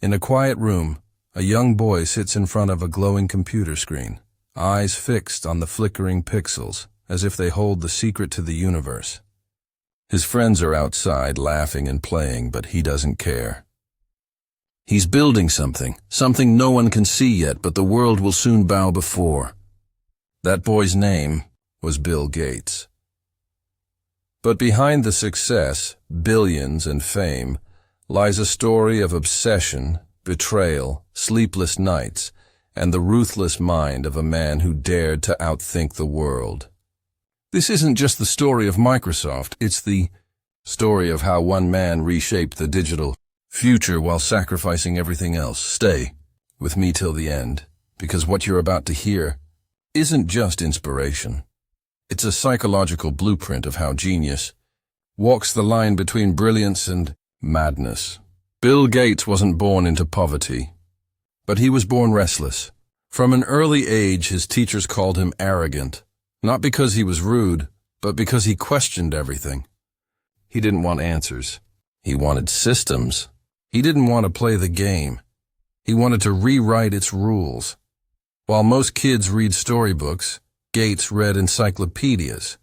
In a quiet room, a young boy sits in front of a glowing computer screen, eyes fixed on the flickering pixels, as if they hold the secret to the universe. His friends are outside, laughing and playing, but he doesn't care. He's building something no one can see yet, but the world will soon bow before. That boy's name was Bill Gates. But behind the success, billions, and fame lies a story of obsession, betrayal, sleepless nights, and the ruthless mind of a man who dared to outthink the world. This isn't just the story of Microsoft, it's the story of how one man reshaped the digital future while sacrificing everything else. Stay with me till the end, because what you're about to hear isn't just inspiration. It's a psychological blueprint of how genius walks the line between brilliance and madness. Bill Gates wasn't born into poverty, but he was born restless. From an early age, his teachers called him arrogant, not because he was rude, but because he questioned everything. He didn't want answers. He wanted systems. He didn't want to play the game. He wanted to rewrite its rules. While most kids read storybooks, Gates read encyclopedias.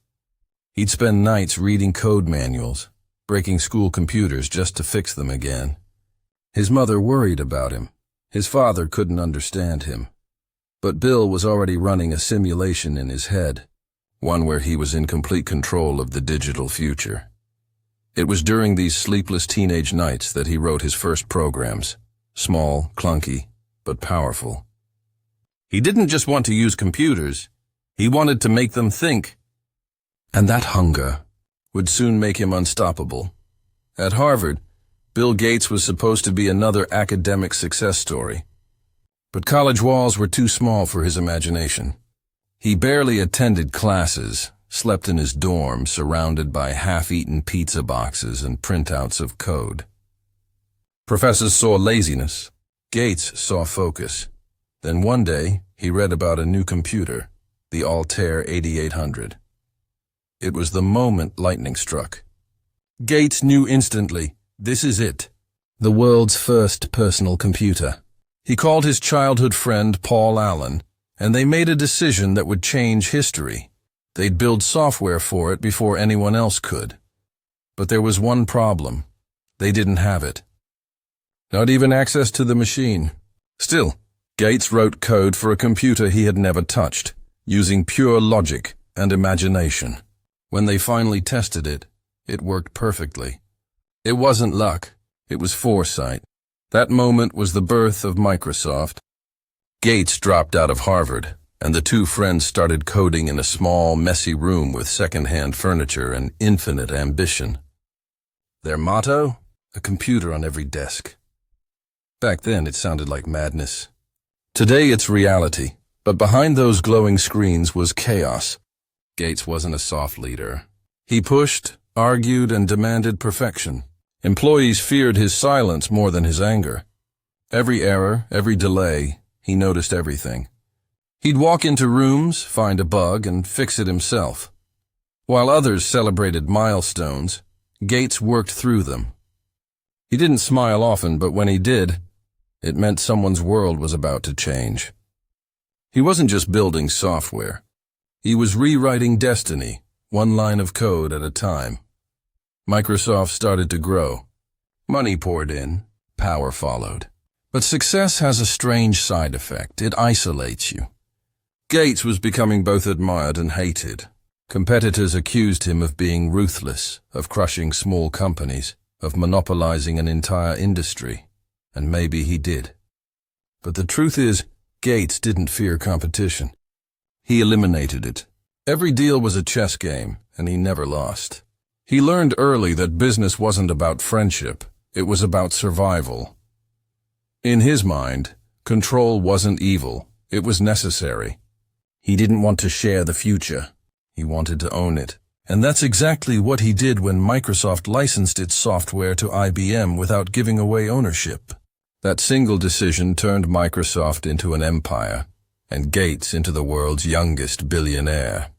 He'd spend nights reading code manuals, breaking school computers just to fix them again. His mother worried about him. His father couldn't understand him. But Bill was already running a simulation in his head, one where he was in complete control of the digital future. It was during these sleepless teenage nights that he wrote his first programs, small, clunky, but powerful. He didn't just want to use computers, he wanted to make them think. And that hunger would soon make him unstoppable. At Harvard, Bill Gates was supposed to be another academic success story. But college walls were too small for his imagination. He barely attended classes, slept in his dorm surrounded by half-eaten pizza boxes and printouts of code. Professors saw laziness. Gates saw focus. Then one day, he read about a new computer, the Altair 8800. It was the moment lightning struck. Gates knew instantly, this is it, the world's first personal computer. He called his childhood friend Paul Allen, and they made a decision that would change history. They'd build software for it before anyone else could. But there was one problem. They didn't have it. Not even access to the machine. Still, Gates wrote code for a computer he had never touched, using pure logic and imagination. When they finally tested it, it worked perfectly. It wasn't luck, it was foresight. That moment was the birth of Microsoft. Gates dropped out of Harvard, and the two friends started coding in a small, messy room with second-hand furniture and infinite ambition. Their motto? A computer on every desk. Back then, it sounded like madness. Today, it's reality, but behind those glowing screens was chaos. Gates wasn't a soft leader. He pushed, argued, and demanded perfection. Employees feared his silence more than his anger. Every error, every delay, he noticed everything. He'd walk into rooms, find a bug, and fix it himself. While others celebrated milestones, Gates worked through them. He didn't smile often, but when he did, it meant someone's world was about to change. He wasn't just building software. He was rewriting destiny, one line of code at a time. Microsoft started to grow. Money poured in, power followed. But success has a strange side effect. It isolates you. Gates was becoming both admired and hated. Competitors accused him of being ruthless, of crushing small companies, of monopolizing an entire industry. And maybe he did. But the truth is, Gates didn't fear competition. He eliminated it. Every deal was a chess game, and he never lost. He learned early that business wasn't about friendship, it was about survival. In his mind, control wasn't evil, it was necessary. He didn't want to share the future, he wanted to own it. And that's exactly what he did when Microsoft licensed its software to IBM without giving away ownership. That single decision turned Microsoft into an empire, and Gates into the world's youngest billionaire.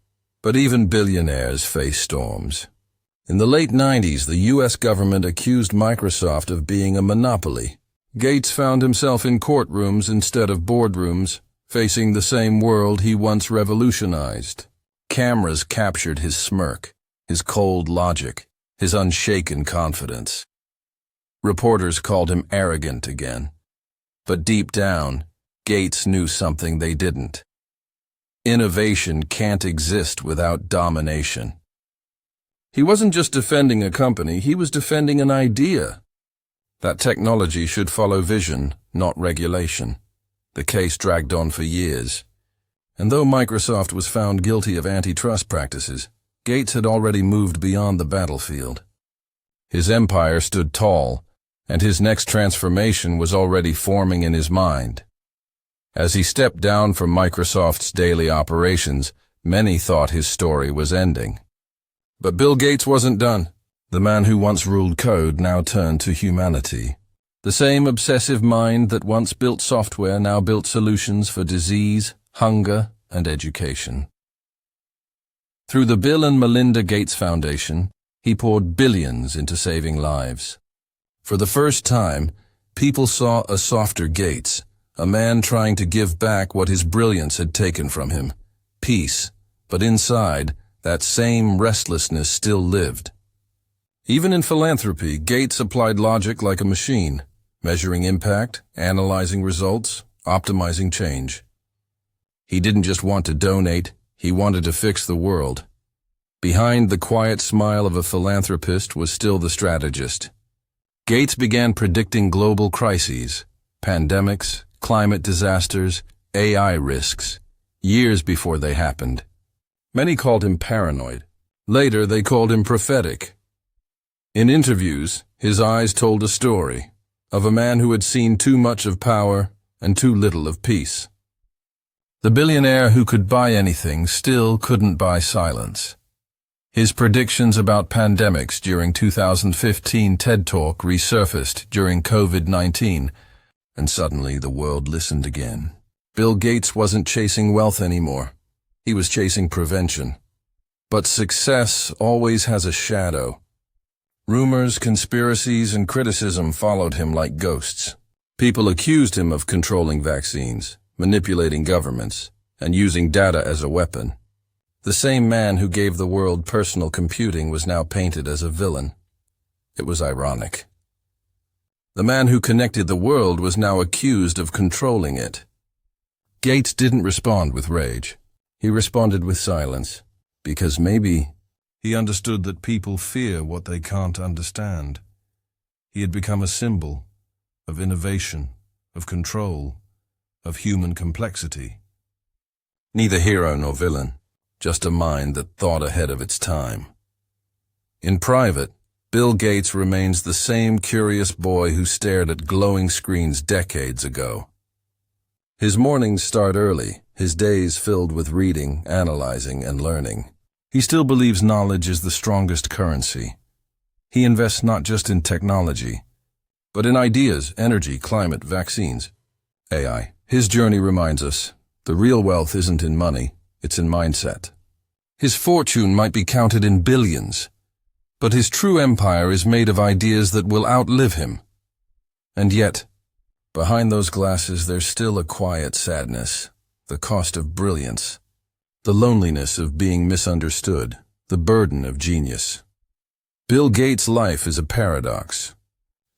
But even billionaires face storms. In the late 90s, the U.S. government accused Microsoft of being a monopoly. Gates found himself in courtrooms instead of boardrooms, facing the same world he once revolutionized. Cameras captured his smirk, his cold logic, his unshaken confidence. Reporters called him arrogant again. But deep down, Gates knew something they didn't. Innovation can't exist without domination. He wasn't just defending a company, he was defending an idea. That technology should follow vision, not regulation. The case dragged on for years. And though Microsoft was found guilty of antitrust practices, Gates had already moved beyond the battlefield. His empire stood tall, and his next transformation was already forming in his mind. As he stepped down from Microsoft's daily operations, many thought his story was ending. But Bill Gates wasn't done. The man who once ruled code now turned to humanity. The same obsessive mind that once built software now built solutions for disease, hunger, and education. Through the Bill and Melinda Gates Foundation, he poured billions into saving lives. For the first time, people saw a softer Gates, a man trying to give back what his brilliance had taken from him. Peace, but inside, that same restlessness still lived. Even in philanthropy, Gates applied logic like a machine, measuring impact, analyzing results, optimizing change. He didn't just want to donate, he wanted to fix the world. Behind the quiet smile of a philanthropist was still the strategist. Gates began predicting global crises, pandemics, climate disasters, AI risks, years before they happened. Many called him paranoid. Later, they called him prophetic. In interviews, his eyes told a story of a man who had seen too much of power and too little of peace. The billionaire who could buy anything still couldn't buy silence. His predictions about pandemics during 2015 TED Talk resurfaced during COVID-19, and suddenly the world listened again. Bill Gates wasn't chasing wealth anymore. He was chasing prevention. But success always has a shadow. Rumors, conspiracies, and criticism followed him like ghosts. People accused him of controlling vaccines, manipulating governments, and using data as a weapon. The same man who gave the world personal computing was now painted as a villain. It was ironic. The man who connected the world was now accused of controlling it. Gates didn't respond with rage. He responded with silence, because maybe he understood that people fear what they can't understand. He had become a symbol of innovation, of control, of human complexity. Neither hero nor villain, just a mind that thought ahead of its time. In private, Bill Gates remains the same curious boy who stared at glowing screens decades ago. His mornings start early, his days filled with reading, analyzing, and learning. He still believes knowledge is the strongest currency. He invests not just in technology, but in ideas, energy, climate, vaccines, AI. His journey reminds us, the real wealth isn't in money, it's in mindset. His fortune might be counted in billions, but his true empire is made of ideas that will outlive him. And yet, behind those glasses there's still a quiet sadness, the cost of brilliance. The loneliness of being misunderstood, the burden of genius. Bill Gates' life is a paradox.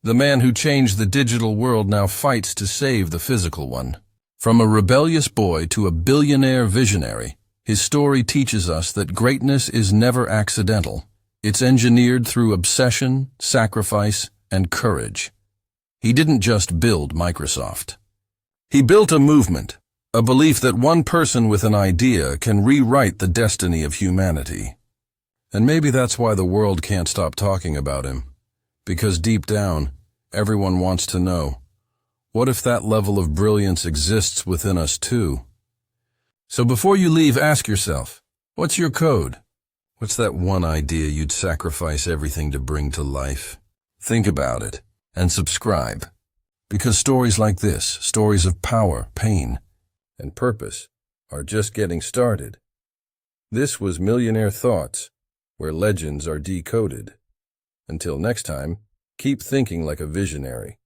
The man who changed the digital world now fights to save the physical one. From a rebellious boy to a billionaire visionary, his story teaches us that greatness is never accidental. It's engineered through obsession, sacrifice, and courage. He didn't just build Microsoft. He built a movement. A belief that one person with an idea can rewrite the destiny of humanity. And maybe that's why the world can't stop talking about him. Because deep down, everyone wants to know, what if that level of brilliance exists within us too? So before you leave, ask yourself, what's your code? What's that one idea you'd sacrifice everything to bring to life? Think about it and subscribe. Because stories like this, stories of power, pain, and purpose, are just getting started. This was Millionaire Thoughts, where legends are decoded. Until next time, keep thinking like a visionary.